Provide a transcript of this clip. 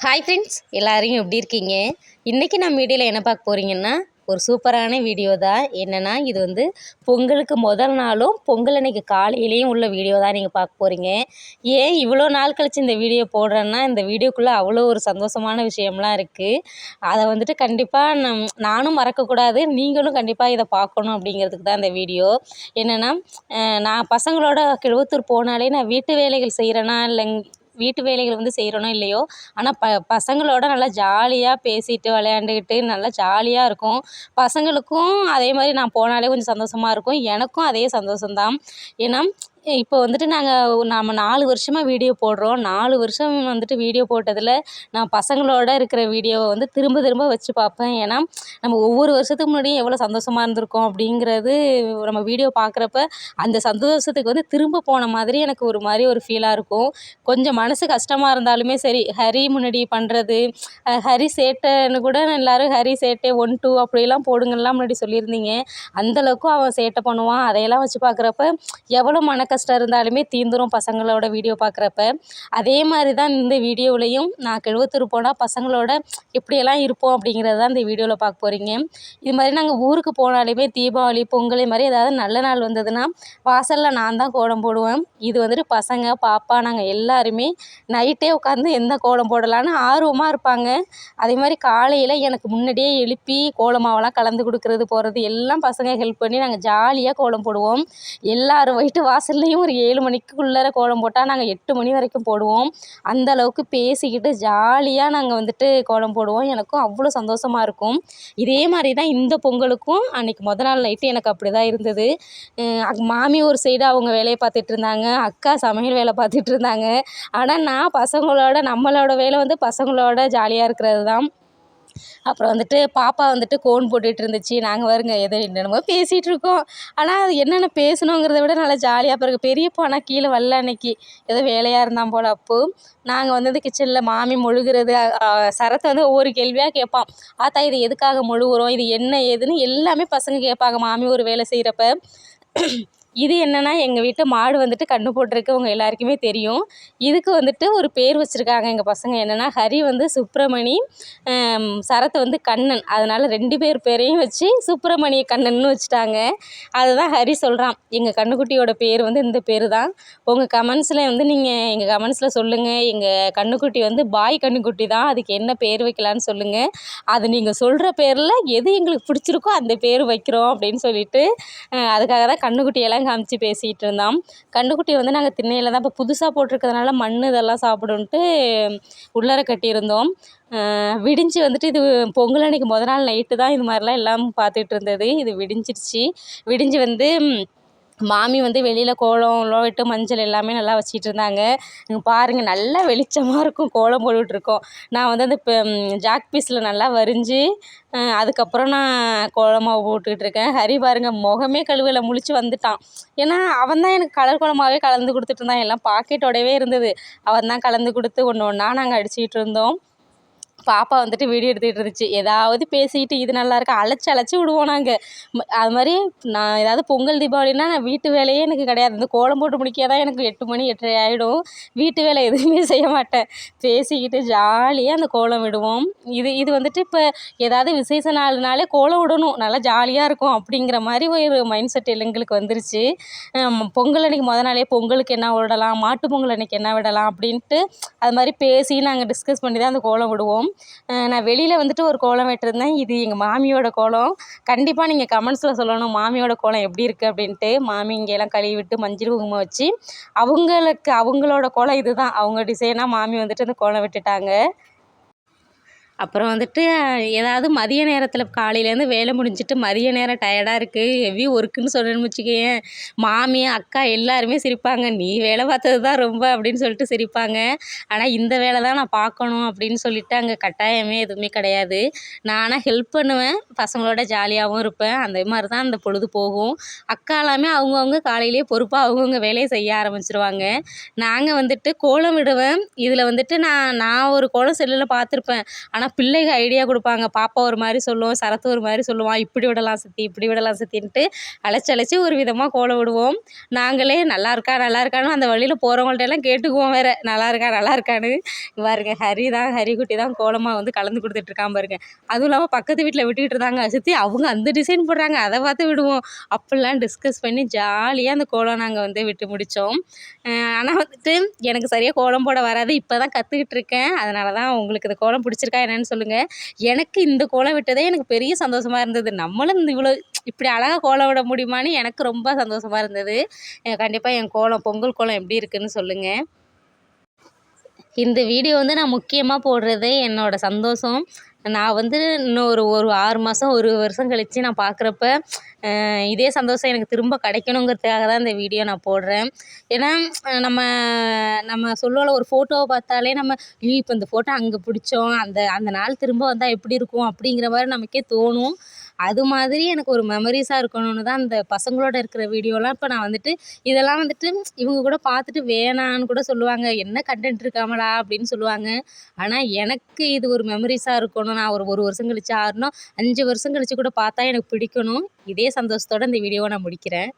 Hi friends, எல்லாரையும் எப்படி இருக்கீங்க? இன்றைக்கி நம்ம வீடியோவில் என்ன பார்க்க போகிறீங்கன்னா, ஒரு சூப்பரான வீடியோ தான். என்னென்னா, இது வந்து பொங்கலுக்கு முதல் நாளும் பொங்கல் அன்னைக்கு காலையிலையும் உள்ள வீடியோ தான் நீங்கள் பார்க்க போகிறீங்க. ஏன் இவ்வளோ நாள் கழிச்சு இந்த வீடியோ போடுறேன்னா, இந்த வீடியோக்குள்ளே அவ்வளோ ஒரு சந்தோஷமான விஷயம்லாம் இருக்குது. அதை வந்துட்டு கண்டிப்பாக நானும் மறக்கக்கூடாது, நீங்களும் கண்டிப்பாக இதை பார்க்கணும் அப்படிங்கிறதுக்கு தான் இந்த வீடியோ. என்னென்னா, நான் பசங்களோட கிழுவத்தூர் போனாலே நான் வீட்டு வேலைகள் செய்கிறேன்னா வீட்டு வேலைகள் வந்து செய்கிறனோ இல்லையோ, ஆனால் பசங்களோட நல்லா ஜாலியாக பேசிட்டு விளையாண்டுக்கிட்டு நல்லா ஜாலியாக இருக்கும். பசங்களுக்கும் அதே மாதிரி நான் போனாலே கொஞ்சம் சந்தோஷமாக இருக்கும். எனக்கும் அதே சந்தோஷம்தான். ஏன்னா இப்போ வந்துட்டு நம்ம 4 வருஷமாக வீடியோ போடுறோம். 4 வருஷம் வந்துட்டு வீடியோ போட்டதில் நான் பசங்களோட இருக்கிற வீடியோவை வந்து திரும்ப திரும்ப வச்சு பார்ப்பேன். ஏன்னா நம்ம ஒவ்வொரு வருஷத்துக்கு முன்னாடியும் எவ்வளோ சந்தோஷமாக இருந்திருக்கோம் அப்படிங்கிறது நம்ம வீடியோ பார்க்குறப்ப அந்த சந்தோஷத்துக்கு வந்து திரும்ப போன மாதிரி எனக்கு ஒரு மாதிரி ஒரு ஃபீலாக இருக்கும். கொஞ்சம் மனசு கஷ்டமாக இருந்தாலுமே சரி, ஹரி முன்னாடி பண்ணுறது, ஹரி சேட்டைன்னு கூட எல்லோரும் ஹரி சேட்டை 1, 2 அப்படிலாம் போடுங்கலாம் முன்னாடி சொல்லியிருந்தீங்க. அந்தளவுக்கு அவன் சேட்டை பண்ணுவான். அதையெல்லாம் வச்சு பார்க்குறப்ப எவ்வளோ கஷ்டம் இருந்தாலுமே தீந்துரும் பசங்களோட வீடியோ பார்க்குறப்ப. அதே மாதிரி தான் இந்த வீடியோவிலையும் நான் கிழுவத்தூர் போனால் பசங்களோட எப்படியெல்லாம் இருப்போம் அப்படிங்கிறது தான் இந்த வீடியோவில் பார்க்க போகிறீங்க. இது மாதிரி நாங்கள் ஊருக்கு போனாலுமே தீபாவளி, பொங்கல் இது மாதிரி ஏதாவது நல்ல நாள் வந்ததுன்னா வாசலில் நான் தான் கோலம் போடுவேன். இது வந்துட்டு பசங்க, பாப்பா நாங்கள் எல்லாருமே நைட்டே உட்காந்து எந்த கோலம் போடலான்னு ஆர்வமாக இருப்பாங்க. அதே மாதிரி காலையில் எனக்கு முன்னாடியே எழுப்பி கோலமாவெல்லாம் கலந்து கொடுக்குறது போகிறது எல்லாம் பசங்க ஹெல்ப் பண்ணி நாங்கள் ஜாலியாக கோலம் போடுவோம். எல்லோரும் வீட்டு வாசல்லையும் ஒரு 7 மணிக்குள்ளார கோலம் போட்டால் நாங்கள் 8 மணி வரைக்கும் போடுவோம். அந்த அளவுக்கு பேசிக்கிட்டு ஜாலியாக நாங்கள் வந்துட்டு கோலம் போடுவோம். எனக்கும் அவ்வளோ சந்தோஷமாக இருக்கும். இதே மாதிரி தான் இந்த பொங்கலுக்கும் அன்றைக்கி நாள் நைட்டு எனக்கு அப்படி தான் இருந்தது. மாமி ஒரு சைடு அவங்க வேலையை பார்த்துட்டு இருந்தாங்க, அக்கா சமையல் வேலை பார்த்துட்டு இருந்தாங்க. ஆனால் நான் பசங்களோட நம்மளோட வேலை வந்து பசங்களோட ஜாலியாக இருக்கிறது தான். அப்புறம் வந்துட்டு பாப்பா வந்துட்டு கோன் போட்டுட்டு இருந்துச்சு. நாங்கள் பாருங்க ஏதோ என்னென்னமோ பேசிகிட்டு இருக்கோம். ஆனால் அது என்னென்ன பேசணுங்கிறத விட நல்லா ஜாலியாக பிறகு பெரியப்பா ஆனால் கீழே வரல அன்னைக்கு. ஏதோ வேலையாக இருந்தான் போல். அப்போது நாங்கள் வந்து கிச்சனில் மாமி மொழுகிறது சரத்தை வந்து ஒவ்வொரு கேள்வியாக கேட்பான். ஆத்தா இது எதுக்காக மொழுகுறோம், இது என்ன ஏதுன்னு எல்லாமே பசங்க கேட்பாங்க மாமி ஒரு வேலை செய்கிறப்ப. இது என்னென்னா, எங்கள் வீட்டு மாடு வந்துட்டு கன்று போட்டிருக்கு, உங்கள் எல்லாருக்குமே தெரியும். இதுக்கு வந்துட்டு ஒரு பேர் வச்சுருக்காங்க எங்கள் பசங்க. என்னென்னா, ஹரி வந்து சுப்பிரமணி, சரத் வந்து கண்ணன். அதனால் 2 பேர் பேரையும் வச்சு சுப்பிரமணிய கண்ணன்னு வச்சுட்டாங்க. அதுதான் ஹரி சொல்கிறான், எங்கள் கன்றுக்குட்டியோட பேர் வந்து இந்த பேர் தான். உங்கள் கமெண்ட்ஸில் வந்து நீங்கள் எங்கள் கமெண்ட்ஸில் சொல்லுங்கள், எங்கள் கன்றுக்குட்டி வந்து பாய் கன்றுக்குட்டி தான், அதுக்கு என்ன பேர் வைக்கலான்னு சொல்லுங்கள். அது நீங்கள் சொல்கிற பேரில் எது எங்களுக்கு பிடிச்சிருக்கோ அந்த பேர் வைக்கிறோம் அப்படின்னு சொல்லிட்டு அதுக்காக தான் கன்றுக்குட்டியெல்லாம் காமிச்சு பேசிகிட்டு இருந்தான். கன்றுக்குட்டி வந்து நாங்கள் திண்ணையில் தான் இப்போ புதுசாக போட்டிருக்கிறதுனால மண் இதெல்லாம் சாப்பிடுன்ட்டு உள்ளார கட்டியிருந்தோம். விடிஞ்சு வந்துட்டு இது பொங்கல் அன்னைக்கு நாள் நைட்டு தான் இது மாதிரிலாம் எல்லாம் பார்த்துட்டு இருந்தது. இது விடிஞ்சிருச்சு. விடிஞ்சு வந்து மாமி வந்து வெளியில் கோலம்லாம் விட்டு மஞ்சள் எல்லாமே நல்லா வச்சிட்டு இருந்தாங்க. பாருங்கள் நல்லா வெளிச்சமாக இருக்கும், கோலம் போட்டுட்ருக்கோம். நான் வந்து அந்த ஜாக் பீஸில் நல்லா வரைஞ்சி அதுக்கப்புறம் நான் கோலமாக போட்டுட்ருக்கேன். ஹரி பாருங்கள் முகமே கழுவலை, முழிச்சு வந்துட்டான். ஏன்னா அவன் தான் எனக்கு கலர் கோலமாகவே கலந்து கொடுத்துட்டு இருந்தான். எல்லாம் பாக்கெட்டோடவே இருந்தது. அவன் தான் கலந்து கொடுத்து ஒன்று ஒன்றா நாங்கள் அடிச்சுக்கிட்டு இருந்தோம். பாப்பா வந்துட்டு வீடியோ எடுத்துக்கிட்டு இருந்துச்சு. ஏதாவது பேசிக்கிட்டு இது நல்லாயிருக்கு அழைச்சி விடுவோம் நாங்கள். அது மாதிரி நான் ஏதாவது பொங்கல் தீபாவளினா நான் வீட்டு வேலையே எனக்கு கிடையாது. இந்த கோலம் போட்டு முடிக்க தான் எனக்கு 8 மணி 8:30 ஆகிடும். வீட்டு வேலை எதுவுமே செய்ய மாட்டேன். பேசிக்கிட்டு ஜாலியாக அந்த கோலம் விடுவோம். இது வந்துட்டு இப்போ ஏதாவது விசேஷ நாள்னாலே கோலம் விடணும், நல்லா ஜாலியாக இருக்கும் அப்படிங்கிற மாதிரி ஒரு மைண்ட் செட் எங்களுக்கு வந்துருச்சு. பொங்கல் அன்றைக்கி நாளே பொங்கலுக்கு என்ன விடலாம், மாட்டு பொங்கல் அன்றைக்கி என்ன விடலாம் அப்படின்ட்டு அது மாதிரி பேசி நாங்கள் டிஸ்கஸ் பண்ணி தான் அந்த கோலம் விடுவோம். நான் வெளியில் வந்துட்டு ஒரு கோலம் விட்டுருந்தேன். இது எங்கள் மாமியோட கோலம். கண்டிப்பாக நீங்கள் கமெண்ட்ஸில் சொல்லணும் மாமியோட கோலம் எப்படி இருக்குது அப்படின்ட்டு. மாமி இங்கெல்லாம் கழுவி விட்டு மஞ்சள் குங்குமம் வச்சு அவங்களோட கோலம் இது தான். அவங்க டிசைனாக மாமி வந்துட்டு அந்த கோலம் விட்டுட்டாங்க. அப்புறம் வந்துட்டு ஏதாவது மதிய நேரத்தில் காலையிலேருந்து வேலை முடிஞ்சிட்டு மதிய நேரம் டயர்டாக இருக்குது, ஹெவி ஒர்க்குன்னு சொன்னேன்னு வச்சுக்கோயேன், மாமி அக்கா எல்லாருமே சிரிப்பாங்க. நீ வேலை பார்த்தது தான் ரொம்ப அப்படின்னு சொல்லிட்டு சிரிப்பாங்க. ஆனால் இந்த வேலை தான் நான் பார்க்கணும் அப்படின்னு சொல்லிட்டு அங்கே கட்டாயமே எதுவுமே கிடையாது. நானாக ஹெல்ப் பண்ணுவேன், பசங்களோட ஜாலியாகவும் இருப்பேன். அந்த மாதிரி தான் அந்த பொழுது போகும். அக்கா எல்லாமே அவங்கவுங்க காலையிலேயே பொறுப்பாக அவங்கவுங்க வேலையை செய்ய ஆரம்பிச்சிருவாங்க. நாங்கள் வந்துட்டு கோலம் விடுவேன். இதில் வந்துட்டு நான் ஒரு கோலம் செல்லில் பார்த்துருப்பேன். ஆனால் ஆனால் பிள்ளைங்க ஐடியா கொடுப்பாங்க. பாப்பா ஒரு மாதிரி சொல்லும், சரத்து ஒரு மாதிரி சொல்லுவான், இப்படி விடலாம் சித்தி இப்படி விடலாம் சித்தின்ட்டு அழைச்சி ஒரு விதமாக கோலம் விடுவோம். நாங்களே நல்லா இருக்கான்னு அந்த வழியில் போகிறவங்கள்ட்ட எல்லாம் கேட்டுக்குவோம் வேறு, நல்லா இருக்கான்னு. பாருங்க ஹரிக்குட்டி தான் கோலமாக வந்து கலந்து கொடுத்துட்ருக்கான் பாருங்க. அதுவும் இல்லாமல் பக்கத்து வீட்டில் விட்டுக்கிட்டு இருந்தாங்க, சித்தி அவங்க அந்த டிசைன் போடுறாங்க அதை பார்த்து விடுவோம். அப்படிலாம் டிஸ்கஸ் பண்ணி ஜாலியாக அந்த கோலம் நாங்கள் வந்து விட்டு முடித்தோம். ஆனால் வந்துட்டு எனக்கு சரியாக கோலம் போட வராது, இப்போ தான் கற்றுக்கிட்டு இருக்கேன். அதனால தான் உங்களுக்கு இந்த கோலம் பிடிச்சிருக்கா என்னன்னு சொல்லுங்கள். எனக்கு இந்த கோலம் விட்டதே எனக்கு பெரிய சந்தோஷமாக இருந்தது. நம்மளும் இவ்வளோ இப்படி அழகாக கோலம் விட முடியுமான்னு எனக்கு ரொம்ப சந்தோஷமாக இருந்தது. கண்டிப்பாக என் பொங்கல் கோலம் எப்படி இருக்குன்னு சொல்லுங்கள். இந்த வீடியோ வந்து நான் முக்கியமாக போடுறதே என்னோடய சந்தோஷம். நான் வந்து இன்னும் ஒரு 6 மாதம் 1 வருஷம் கழித்து நான் பார்க்குறப்ப இதே சந்தோஷம் எனக்கு திரும்ப கிடைக்கணுங்கிறதுக்காக தான் இந்த வீடியோ நான் போடுறேன். ஏன்னா நம்ம நம்ம சொல்லுவோம்ல, ஒரு ஃபோட்டோவை பார்த்தாலே நம்ம இப்போ இந்த ஃபோட்டோ அங்கே பிடிச்சோம், அந்த நாள் திரும்ப வந்தால் எப்படி இருக்கும் அப்படிங்கிற மாதிரி நமக்கே தோணும். அது மாதிரி எனக்கு ஒரு மெமரிஸாக இருக்கணும்னு தான் அந்த பசங்களோட இருக்கிற வீடியோலாம் இப்போ நான் வந்துட்டு இதெல்லாம் வந்துட்டு இவங்க கூட பார்த்துட்டு வேணான்னு கூட சொல்லுவாங்க, என்ன கண்டென்ட் இருக்காமலா அப்படின்னு சொல்லுவாங்க. ஆனால் எனக்கு இது ஒரு மெமரிஸாக இருக்கணும். நான் ஒரு வருஷம் கழிச்சு 5 வருஷம் கழிச்சு கூட பார்த்தா எனக்கு பிடிக்கணும். இதே சந்தோஷத்தோடு இந்த வீடியோவை நான் முடிக்கிறேன்.